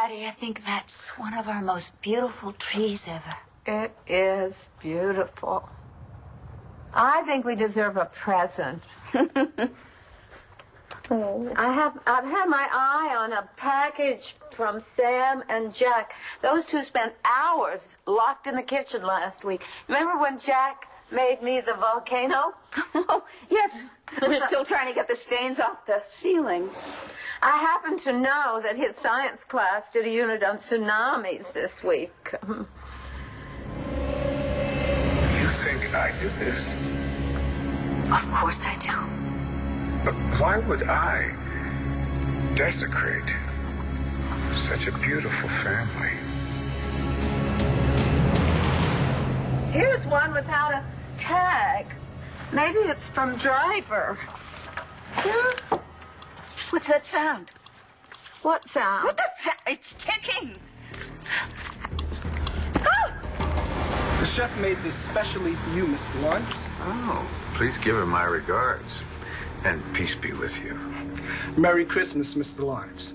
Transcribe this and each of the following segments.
Addie, I think that's one of our most beautiful trees ever. It is beautiful. I think we deserve a present. I've had my eye on a package from Sam and Jack. Those two spent hours locked in the kitchen last week. Remember when Jack made me the volcano? Oh, yes. We're still trying to get the stains off the ceiling. I happen to know that his science class did a unit on tsunamis this week. You think I did this? Of course I do. But why would I desecrate such a beautiful family? Here's one without a tag. Maybe it's from Driver. What's that sound? What sound? What the sound? It's ticking. The chef made this specially for you, Mr. Laurence. Oh, please give her my regards. And peace be with you. Merry Christmas, Mr. Laurence.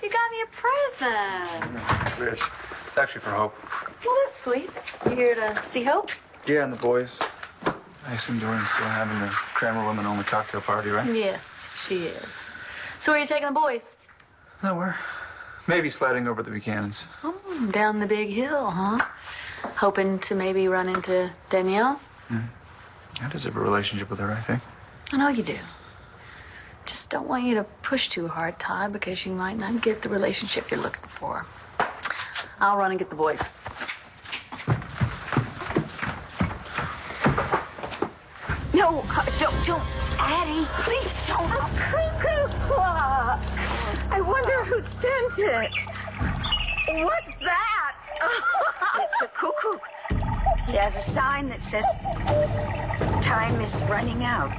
You got me a present. Rich, it's actually for Hope. Well, that's sweet. You here to see Hope? Yeah, and the boys. I assume Dorian's still having the Cramer Women only cocktail party, right? Yes, she is. So where are you taking the boys? No, we're maybe sliding over the Buchanans. Oh, down the big hill, huh? Hoping to maybe run into Danielle? I deserve a relationship with her, I think. I know you do. Just don't want you to push too hard, Ty, because you might not get the relationship you're looking for. I'll run and get the boys. No, don't, Addie, please don't. A cuckoo clock. I wonder who sent it. What's that? It's a cuckoo. It has a sign that says, time is running out.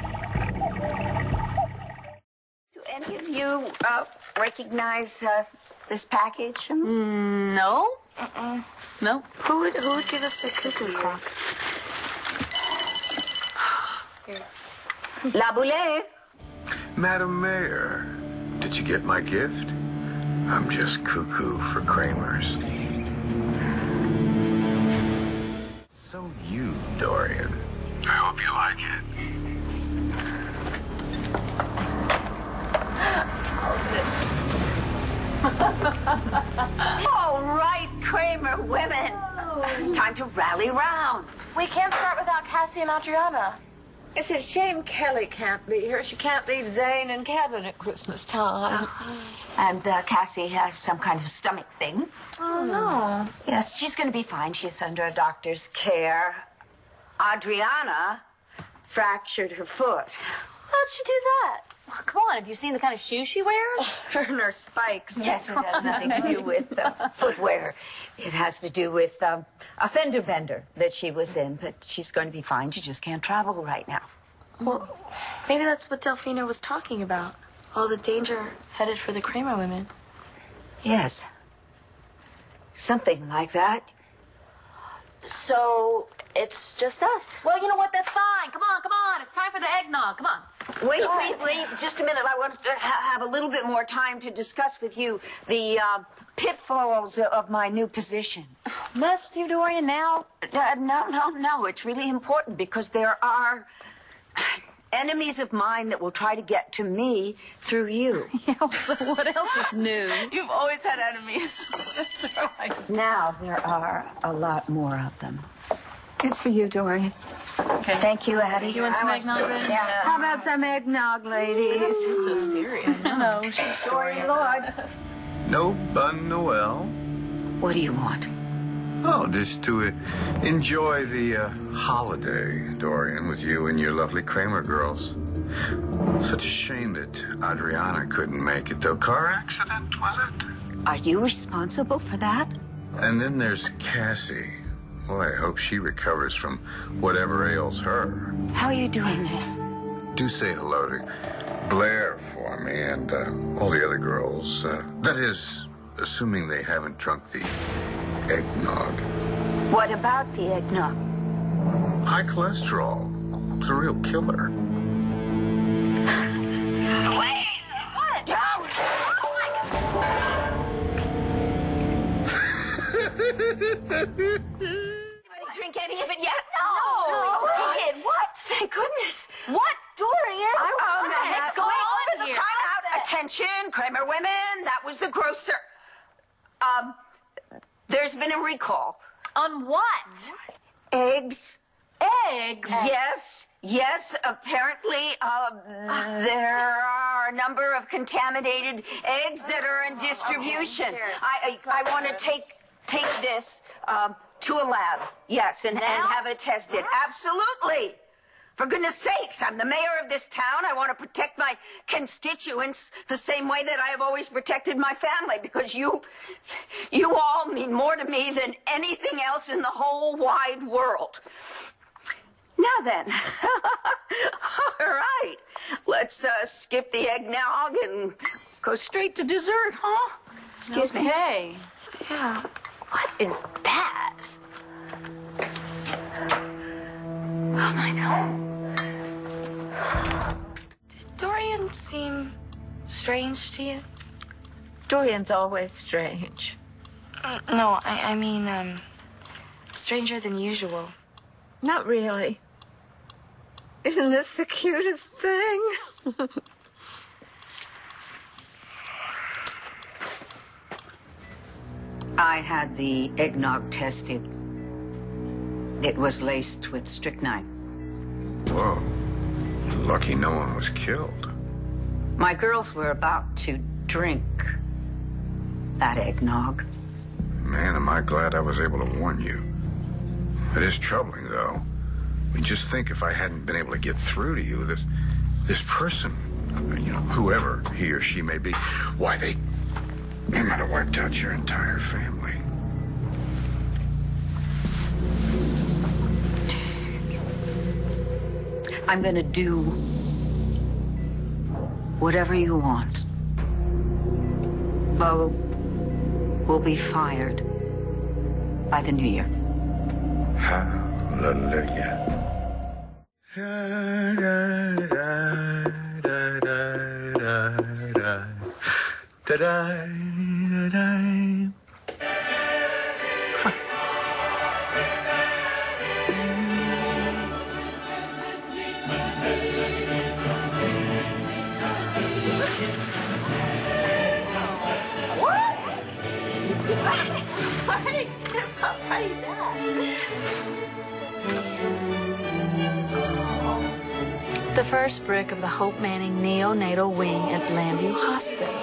Do any of you recognize this package? No? No. Who would give us a cuckoo clock? LaBoulaie. Madam Mayor, did you get my gift? I'm just cuckoo for Cramer's. So you, Dorian. I hope you like it. All right, Cramer Women. Time to rally round. We can't start without Cassie and Adriana. It's a shame Kelly can't be here. She can't leave Zane and Kevin at Christmas time. And Cassie has some kind of stomach thing. Oh, no. Yes, she's going to be fine. She's under a doctor's care. Adriana fractured her foot. How'd she do that? Oh, come on, have you seen the kind of shoes she wears? Her and her spikes. Yes, it has nothing to do with footwear. It has to do with a fender bender that she was in. But she's going to be fine. She just can't travel right now. Well, maybe that's what Delphina was talking about. All the danger headed for the Cramer women. Yes. Something like that. So, it's just us. Well, you know what? That's fine. Come on, come on. It's time for the eggnog. Come on. Wait. Just a minute. I want to have a little bit more time to discuss with you the pitfalls of my new position. Must you, Dorian, now? No. It's really important because there are enemies of mine that will try to get to me through you. Yeah, so what else is new? You've always had enemies. That's right. Now there are a lot more of them. It's for you, Dorian. Okay. Thank you, Addie. You want some eggnog, Ben? Yeah. How about some eggnog, ladies? This is so serious. No, she's Dorian Lord. No bun Noel? What do you want? Oh, just to enjoy the holiday, Dorian, with you and your lovely Cramer girls. Such a shame that Adriana couldn't make it, though. Car accident, was it? Are you responsible for that? And then there's Cassie. Well, I hope she recovers from whatever ails her. How are you doing this? do say hello to Blair for me and all the other girls. That is, assuming they haven't drunk the eggnog. What about the eggnog? High cholesterol. It's a real killer. Wait! What? Don't! Oh my God! Anybody drink any of it yet? No! Ian, what? Thank goodness. What, Dorian? Let's go over the time out. Attention, Cramer Women. That was the grocer. There's been a recall. On what? Eggs. Eggs? Yes, apparently, there are a number of contaminated eggs that are in distribution. I want to take this, to a lab, yes, and have it tested. Absolutely. For goodness sakes, I'm the mayor of this town. I want to protect my constituents the same way that I have always protected my family, because you all mean more to me than anything else in the whole wide world. Now then, all right, let's skip the eggnog and go straight to dessert, huh? Excuse me. Okay. Yeah. What is that? Oh, my God. Did Dorian seem strange to you? Dorian's always strange. No, I mean, stranger than usual. Not really. Isn't this the cutest thing? I had the eggnog tested. It was laced with strychnine. Whoa. Lucky no one was killed. My girls were about to drink that eggnog. Man, am I glad I was able to warn you. It is troubling, though. I mean, just think if I hadn't been able to get through to you, this person, you know, whoever he or she may be, why, they might have wiped out your entire family. I'm gonna do whatever you want. Bo will be fired by the new year. Hallelujah. The first brick of the Hope Manning neonatal wing at Blandview Hospital.